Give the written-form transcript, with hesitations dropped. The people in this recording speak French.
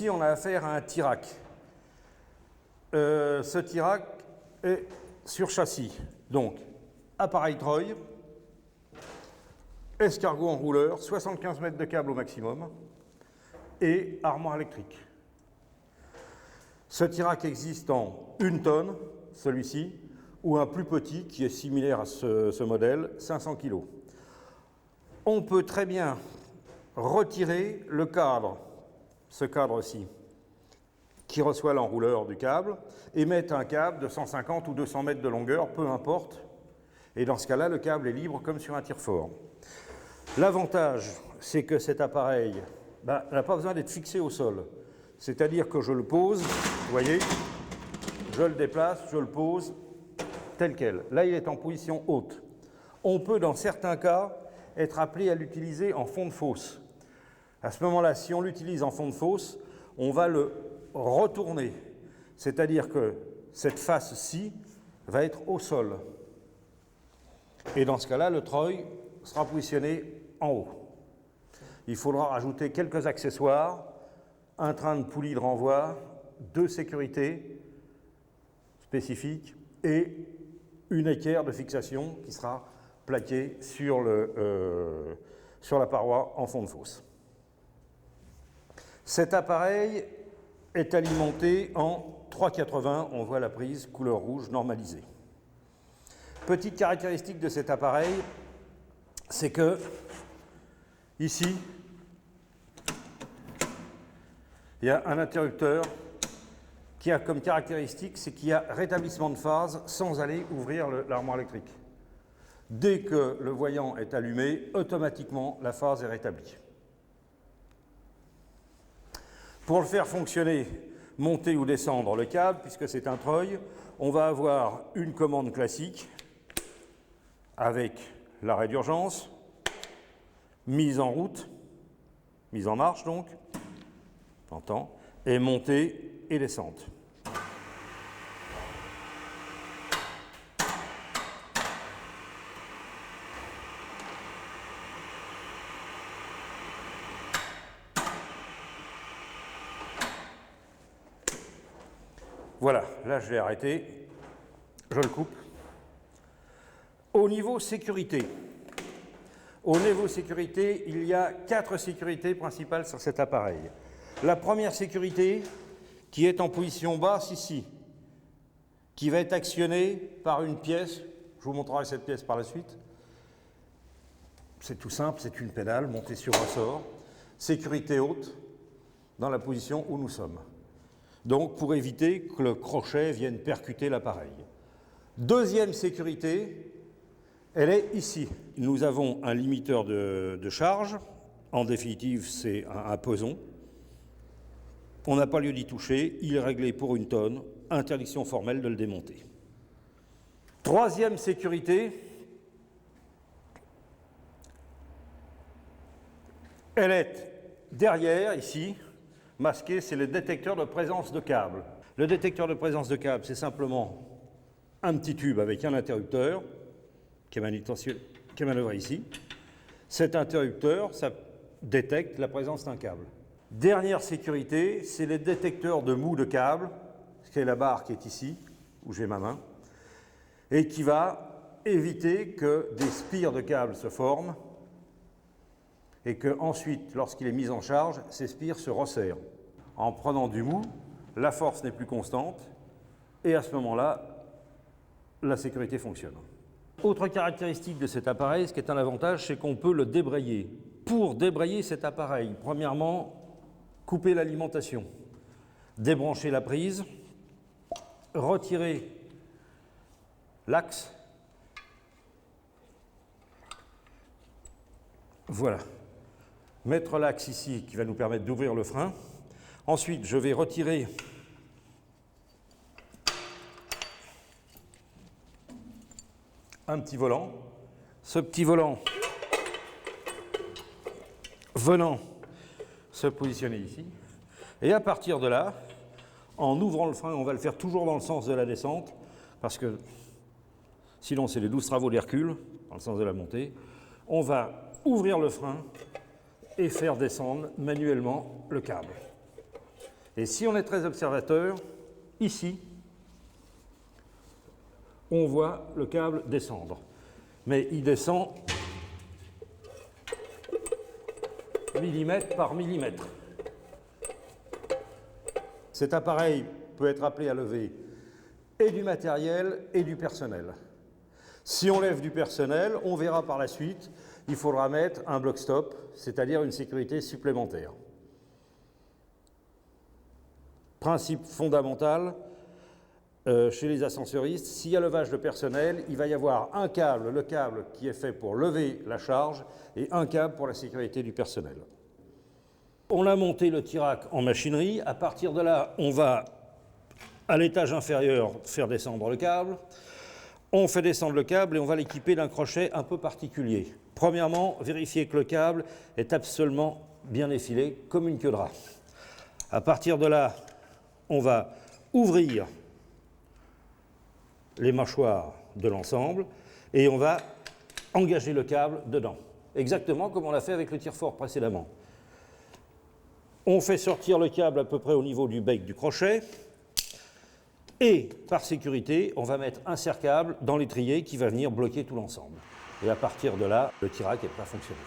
ici, on a affaire à un Tirac. Ce Tirac est sur châssis. Donc, appareil treuil, escargot enrouleur, 75 mètres de câble au maximum et armoire électrique. Ce Tirac existe en 1 tonne, celui-ci, ou un plus petit qui est similaire à ce modèle, 500 kg. On peut très bien retirer le cadre, ce cadre-ci, qui reçoit l'enrouleur du câble, et mettre un câble de 150 ou 200 mètres de longueur, peu importe. Et dans ce cas-là, le câble est libre comme sur un tire-fort. L'avantage, c'est que cet appareil n'a pas besoin d'être fixé au sol. C'est-à-dire que je le pose, vous voyez, je le déplace, je le pose, tel quel. Là, il est en position haute. On peut, dans certains cas, être appelé à l'utiliser en fond de fosse. À ce moment-là, si on l'utilise en fond de fosse, on va le retourner. C'est-à-dire que cette face-ci va être au sol. Et dans ce cas-là, le treuil sera positionné en haut. Il faudra rajouter quelques accessoires, un train de poulie de renvoi, 2 sécurités spécifiques et une équerre de fixation qui sera plaquée sur la paroi en fond de fosse. Cet appareil est alimenté en 3,80, on voit la prise couleur rouge normalisée. Petite caractéristique de cet appareil, c'est que ici, il y a un interrupteur qui a comme caractéristique, c'est qu'il y a rétablissement de phase sans aller ouvrir l'armoire électrique. Dès que le voyant est allumé, automatiquement la phase est rétablie. Pour le faire fonctionner, monter ou descendre le câble, puisque c'est un treuil, on va avoir une commande classique avec l'arrêt d'urgence, mise en route, mise en marche donc, j'entends, et montée et descente. Voilà, là je vais arrêter, je le coupe. Au niveau sécurité, il y a 4 sécurités principales sur cet appareil. La première sécurité, qui est en position basse ici, qui va être actionnée par une pièce, je vous montrerai cette pièce par la suite. C'est tout simple, c'est une pédale montée sur ressort. Sécurité haute, dans la position où nous sommes. Donc pour éviter que le crochet vienne percuter l'appareil. Deuxième sécurité, elle est ici. Nous avons un limiteur de charge, en définitive c'est un peson. On n'a pas lieu d'y toucher, il est réglé pour 1 tonne, interdiction formelle de le démonter. Troisième sécurité, elle est derrière, ici, masqué, c'est le détecteur de présence de câble. Le détecteur de présence de câble, c'est simplement un petit tube avec un interrupteur qui est manœuvré ici. Cet interrupteur, ça détecte la présence d'un câble. Dernière sécurité, c'est les détecteurs de mou de câble, c'est la barre qui est ici, où j'ai ma main, et qui va éviter que des spires de câble se forment et qu'ensuite, lorsqu'il est mis en charge, ces spires se resserrent. En prenant du mou, la force n'est plus constante et à ce moment-là, la sécurité fonctionne. Autre caractéristique de cet appareil, ce qui est un avantage, c'est qu'on peut le débrayer. Pour débrayer cet appareil, premièrement, couper l'alimentation, débrancher la prise, retirer l'axe. Voilà. Mettre l'axe ici qui va nous permettre d'ouvrir le frein. Ensuite, je vais retirer un petit volant. Ce petit volant venant se positionner ici. Et à partir de là, en ouvrant le frein, on va le faire toujours dans le sens de la descente, parce que sinon c'est les 12 travaux d'Hercule, dans le sens de la montée. On va ouvrir le frein et faire descendre manuellement le câble. Et si on est très observateur, ici, on voit le câble descendre. Mais il descend millimètre par millimètre. Cet appareil peut être appelé à lever et du matériel et du personnel. Si on lève du personnel, on verra par la suite, il faudra mettre un block stop, c'est-à-dire une sécurité supplémentaire. Principe fondamental, chez les ascensoristes, s'il y a levage de personnel, il va y avoir un câble, le câble qui est fait pour lever la charge, et un câble pour la sécurité du personnel. On a monté le Tirac en machinerie. À partir de là, on va à l'étage inférieur faire descendre le câble. On fait descendre le câble et on va l'équiper d'un crochet un peu particulier. Premièrement, vérifier que le câble est absolument bien effilé, comme une queue de rat. À partir de là, on va ouvrir les mâchoires de l'ensemble et on va engager le câble dedans, exactement comme on l'a fait avec le tire-fort précédemment. On fait sortir le câble à peu près au niveau du bec du crochet et, par sécurité, on va mettre un serre-câble dans l'étrier qui va venir bloquer tout l'ensemble. Et à partir de là, le Tirac est prêt à fonctionner.